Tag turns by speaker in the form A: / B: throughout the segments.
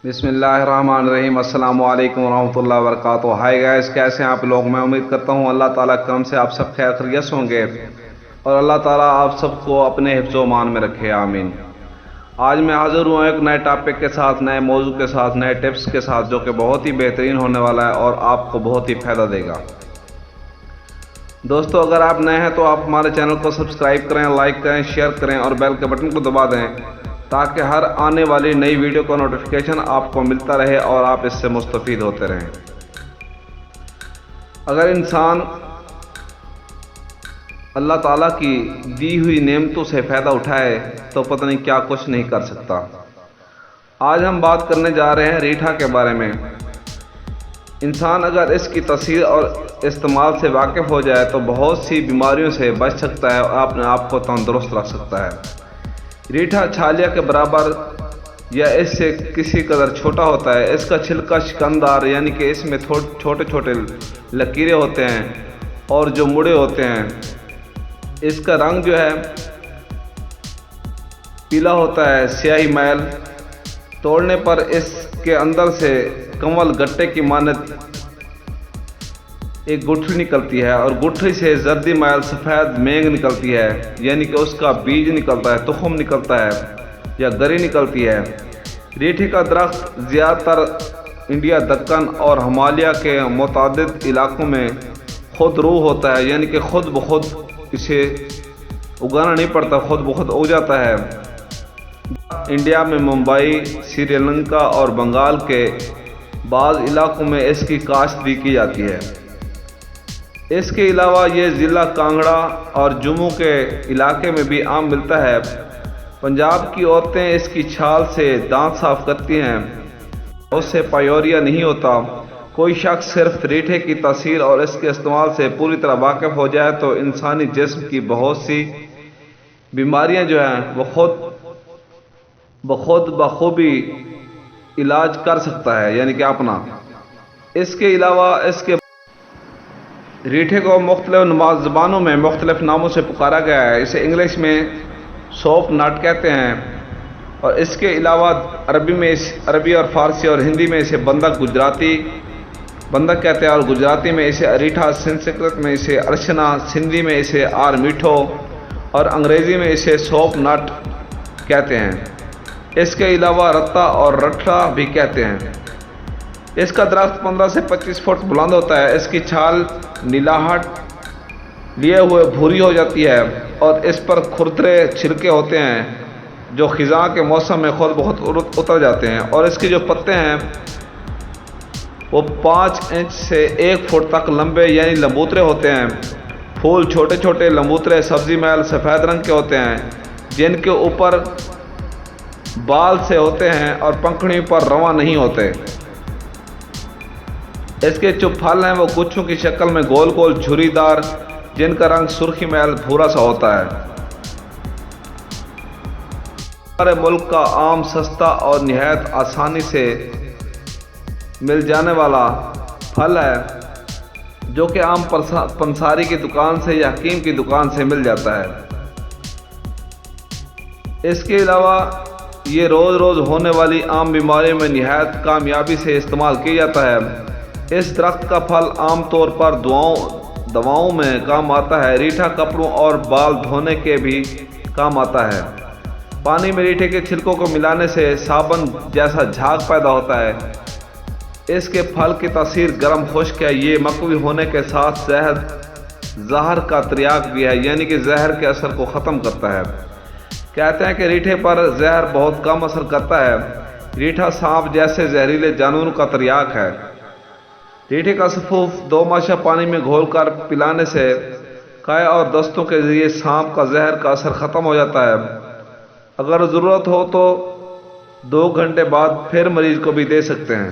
A: بسم اللہ الرحمن الرحیم۔ السلام علیکم ورحمۃ اللہ وبرکاتہ۔ ہائی گائز، کیسے ہیں آپ لوگ؟ میں امید کرتا ہوں اللہ تعالیٰ کے کرم سے آپ سب خیر خیریت ہوں گے اور اللہ تعالیٰ آپ سب کو اپنے حفظ و امان میں رکھے، آمین۔ آج میں حاضر ہوں ایک نئے ٹاپک کے ساتھ، نئے موضوع کے ساتھ، نئے ٹپس کے ساتھ، جو کہ بہت ہی بہترین ہونے والا ہے اور آپ کو بہت ہی فائدہ دے گا۔ دوستو، اگر آپ نئے ہیں تو آپ ہمارے چینل کو سبسکرائب کریں، لائک کریں، شیئر کریں اور بیل کے بٹن کو دبا دیں تاکہ ہر آنے والی نئی ویڈیو کا نوٹیفیکیشن آپ کو ملتا رہے اور آپ اس سے مستفید ہوتے رہیں۔ اگر انسان اللہ تعالیٰ کی دی ہوئی نعمتوں سے فائدہ اٹھائے تو پتہ نہیں کیا کچھ نہیں کر سکتا۔ آج ہم بات کرنے جا رہے ہیں ریٹھا کے بارے میں۔ انسان اگر اس کی تاثیر اور استعمال سے واقف ہو جائے تو بہت سی بیماریوں سے بچ سکتا ہے اور اپنے آپ کو تندرست رکھ سکتا ہے۔ ریٹھا چھالیا کے برابر یا اس سے کسی قدر چھوٹا ہوتا ہے۔ اس کا چھلکا شکندار، یعنی کہ اس میں چھوٹے چھوٹے لکیریں ہوتے ہیں اور جو مڑے ہوتے ہیں۔ اس کا رنگ جو ہے پیلا ہوتا ہے، سیاہی میل۔ توڑنے پر اس کے اندر سے کنول گٹے کی مانند ایک گٹھلی نکلتی ہے اور گٹھلی سے زردی میل سفید مینگ نکلتی ہے، یعنی کہ اس کا بیج نکلتا ہے، تخم نکلتا ہے یا گری نکلتی ہے۔ ریٹھے کا درخت زیادہ تر انڈیا، دکن اور ہمالیہ کے متعدد علاقوں میں خود روح ہوتا ہے، یعنی کہ خود بخود اسے اگانا نہیں پڑتا، خود بخود اگ جاتا ہے۔ انڈیا میں ممبئی، سری لنکا اور بنگال کے بعض علاقوں میں اس کی کاشت بھی کی جاتی ہے۔ اس کے علاوہ یہ ضلع کانگڑا اور جموں کے علاقے میں بھی عام ملتا ہے۔ پنجاب کی عورتیں اس کی چھال سے دانت صاف کرتی ہیں، اس سے پایوریا نہیں ہوتا۔ کوئی شخص صرف ریٹھے کی تاثیر اور اس کے استعمال سے پوری طرح واقف ہو جائے تو انسانی جسم کی بہت سی بیماریاں جو ہیں وہ خود بخوبی علاج کر سکتا ہے، یعنی کہ اپنا۔ اس کے علاوہ اس کے ریٹھے کو مختلف زبانوں میں مختلف ناموں سے پکارا گیا ہے۔ اسے انگلش میں سوپ نٹ کہتے ہیں اور اس کے علاوہ عربی اور فارسی اور ہندی میں اسے بندک کہتے ہیں اور گجراتی میں اسے اریٹھا، سنسکرت میں اسے ارشنا، سندھی میں اسے آر میٹھو اور انگریزی میں اسے سوپ نٹ کہتے ہیں۔ اس کے علاوہ رتا اور رٹھا بھی کہتے ہیں۔ اس کا درخت 15 سے 25 فٹ بلند ہوتا ہے۔ اس کی چھال نیلاہٹ لیے ہوئے بھوری ہو جاتی ہے اور اس پر کھردرے چھلکے ہوتے ہیں جو خزاں کے موسم میں خود بخود اتر جاتے ہیں، اور اس کے جو پتے ہیں وہ 5 انچ سے 1 فٹ تک لمبے، یعنی لمبوترے ہوتے ہیں۔ پھول چھوٹے چھوٹے لمبوترے سبزی میل سفید رنگ کے ہوتے ہیں، جن کے اوپر بال سے ہوتے ہیں اور پنکھڑی پر رواں نہیں ہوتے۔ اس کے جو پھل ہیں وہ گچھوں کی شکل میں گول گول جھری دار، جن کا رنگ سرخی میل بھورا سا ہوتا ہے۔ ہمارے ملک کا عام، سستا اور نہایت آسانی سے مل جانے والا پھل ہے، جو کہ عام پنساری کی دکان سے یا حکیم کی دکان سے مل جاتا ہے۔ اس کے علاوہ یہ روز ہونے والی عام بیماریوں میں نہایت کامیابی سے استعمال کیا جاتا ہے۔ اس درخت کا پھل عام طور پر دواؤں میں کام آتا ہے۔ ریٹھا کپڑوں اور بال دھونے کے بھی کام آتا ہے۔ پانی میں ریٹھے کے چھلکوں کو ملانے سے صابن جیسا جھاگ پیدا ہوتا ہے۔ اس کے پھل کی تاثیر گرم خشک ہے۔ یہ مقوی ہونے کے ساتھ زہر کا تریاق بھی ہے، یعنی کہ زہر کے اثر کو ختم کرتا ہے۔ کہتے ہیں کہ ریٹھے پر زہر بہت کم اثر کرتا ہے۔ ریٹھا سانپ جیسے زہریلے جانوروں کا تریاق ہے۔ ریٹھے کا سفوف 2 ماشا پانی میں گھول کر پلانے سے کائے اور دستوں کے ذریعے سانپ کا زہر کا اثر ختم ہو جاتا ہے۔ اگر ضرورت ہو تو 2 گھنٹے بعد پھر مریض کو بھی دے سکتے ہیں۔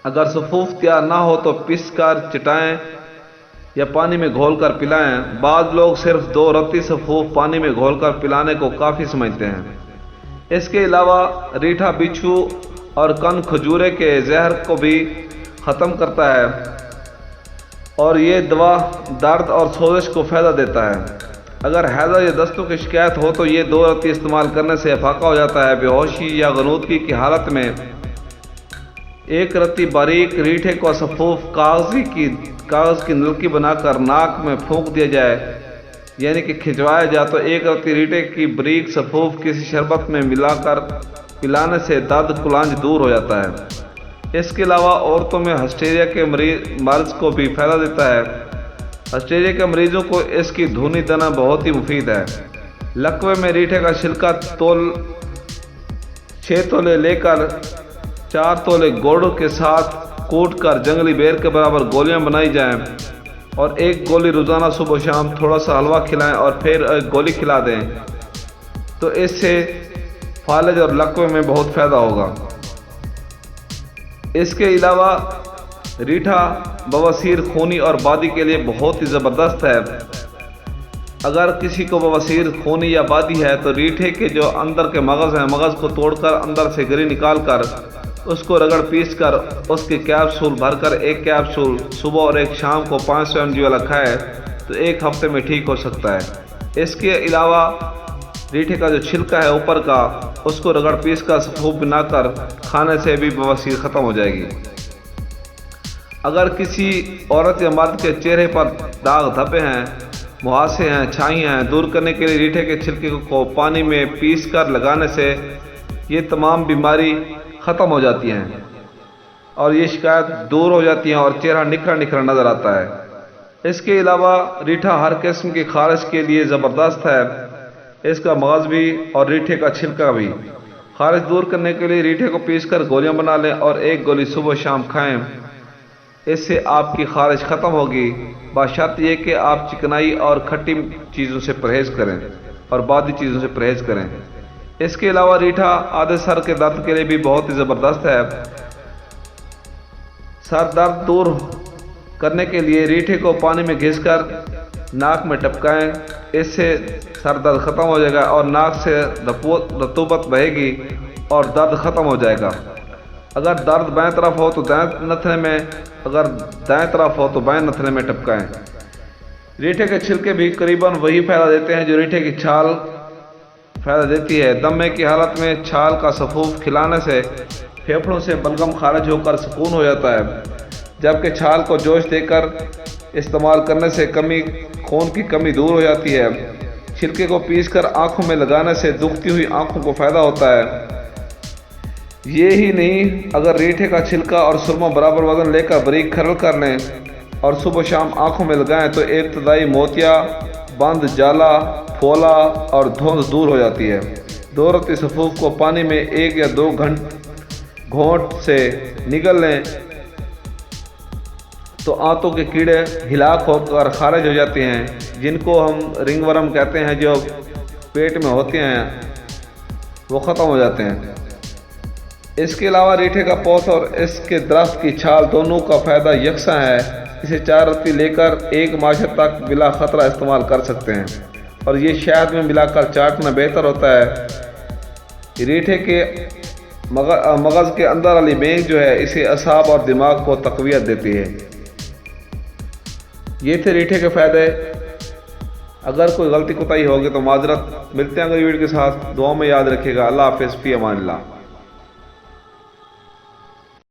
A: اگر سفوف تیار نہ ہو تو پیس کر چٹائیں یا پانی میں گھول کر پلائیں۔ بعض لوگ صرف 2 رتی سفوف پانی میں گھول کر پلانے کو کافی سمجھتے ہیں۔ اس کے علاوہ ریٹھا بچھو اور کن کھجورے کے زہر کو بھی ختم کرتا ہے اور یہ دوا درد اور سوزش کو فائدہ دیتا ہے۔ اگر حیضہ یا دستوں کی شکایت ہو تو یہ 2 رتی استعمال کرنے سے افاقہ ہو جاتا ہے۔ بے ہوشی یا غنودگی کی حالت میں ایک رتی باریک ریٹھے کو سفوف کاغذ کی نلکی بنا کر ناک میں پھونک دیا جائے، یعنی کہ کھنچوایا جائے، تو ایک رتی ریٹھے کی باریک سفوف کسی شربت میں ملا کر پلانے سے درد کلانج دور ہو جاتا ہے۔ اس کے علاوہ عورتوں میں ہسٹیریا کے مرض کو بھی فائدہ دیتا ہے۔ ہسٹیریا کے مریضوں کو اس کی دھنی دنا بہت ہی مفید ہے۔ لقوے میں ریٹھے کا چھلکا 6 تولے لے کر 4 تولے گڑ کے ساتھ کوٹ کر جنگلی بیر کے برابر گولیاں بنائی جائیں اور ایک گولی روزانہ صبح و شام تھوڑا سا حلوہ کھلائیں اور پھر ایک گولی کھلا دیں، تو اس سے فالج اور لقوے میں بہت فائدہ ہوگا۔ اس کے علاوہ ریٹھا بواسیر، خونی اور بادی کے لیے بہت ہی زبردست ہے۔ اگر کسی کو بواسیر، خونی یا بادی ہے تو ریٹھے کے جو اندر کے مغز ہیں، مغز کو توڑ کر اندر سے گری نکال کر اس کو رگڑ پیس کر اس کے کیپسول بھر کر ایک کیپسول صبح اور ایک شام کو 500 mg والا کھائے تو ایک ہفتے میں ٹھیک ہو سکتا ہے۔ اس کے علاوہ ریٹھے کا جو چھلکا ہے اوپر کا، اس کو رگڑ پیس کر سفوف بنا کر کھانے سے بھی بواسیر ختم ہو جائے گی۔ اگر کسی عورت یا مرد کے چہرے پر داغ دھبے ہیں، مہاسے ہیں، چھائیں ہیں، دور کرنے کے لیے ریٹھے کے چھلکے کو پانی میں پیس کر لگانے سے یہ تمام بیماری ختم ہو جاتی ہیں اور یہ شکایت دور ہو جاتی ہیں اور چہرہ نکھرا نکھرا نظر آتا ہے۔ اس کے علاوہ ریٹھا ہر قسم کی خارش کے لیے زبردست ہے۔ اس کا مغز بھی اور ریٹھے کا چھلکا بھی۔ خارش دور کرنے کے لیے ریٹھے کو پیس کر گولیاں بنا لیں اور ایک گولی صبح و شام کھائیں، اس سے آپ کی خارش ختم ہوگی، بشرط یہ کہ آپ چکنائی اور کھٹی چیزوں سے پرہیز کریں اور بادی چیزوں سے پرہیز کریں۔ اس کے علاوہ ریٹھا آدھے سر کے درد کے لیے بھی بہت ہی زبردست ہے۔ سر درد دور کرنے کے لیے ریٹھے کو پانی میں گھس کر ناک میں ٹپکائیں، اس سے سر درد ختم ہو جائے گا اور ناک سے رطوبت بہے گی اور درد ختم ہو جائے گا۔ اگر درد بائیں طرف ہو تو دائیں نتھنے میں، اگر دائیں طرف ہو تو بائیں نتھنے میں ٹپکائیں۔ ریٹھے کے چھلکے بھی قریباً وہی فائدہ دیتے ہیں جو ریٹھے کی چھال فائدہ دیتی ہے۔ دمے کی حالت میں چھال کا سفوف کھلانے سے پھیپھڑوں سے بلغم خارج ہو کر سکون ہو جاتا ہے، جبکہ چھال کو جوش دے کر استعمال کرنے سے خون کی کمی دور ہو جاتی ہے۔ چھلکے کو پیس کر آنکھوں میں لگانے سے دکھتی ہوئی آنکھوں کو فائدہ ہوتا ہے۔ یہی نہیں، اگر ریٹھے کا چھلکا اور سرما برابر وزن لے کر باریک کھرل کر لیں اور صبح و شام آنکھوں میں لگائیں تو ابتدائی موتیا، بند، جالا، پھولا اور دھند دور ہو جاتی ہے۔ 2 رتی سفوف کو پانی میں 1 یا 2 گھونٹ سے نگل لیں تو آنتوں کے کیڑے ہلاک ہو کر خارج ہو جاتے ہیں، جن کو ہم رنگ ورم کہتے ہیں، جو پیٹ میں ہوتے ہیں، وہ ختم ہو جاتے ہیں۔ اس کے علاوہ ریٹھے کا پوت اور اس کے درخت کی چھال دونوں کا فائدہ یکساں ہے۔ اسے 4 رتی لے کر 1 ماشر تک بلا خطرہ استعمال کر سکتے ہیں اور یہ شہد میں ملا کر چاٹنا بہتر ہوتا ہے۔ ریٹھے کے مغز کے اندر والی بینگ جو ہے اسے اعصاب اور دماغ کو تقویت دیتی ہے۔ یہ تھے ریٹھے کے فائدے۔ اگر کوئی غلطی کوتاہی ہوگی تو معذرت۔ ملتے ہیں اگلی ویڈیو کے ساتھ، دعاؤں میں یاد رکھیے گا۔ اللہ حافظ، فی امان اللہ۔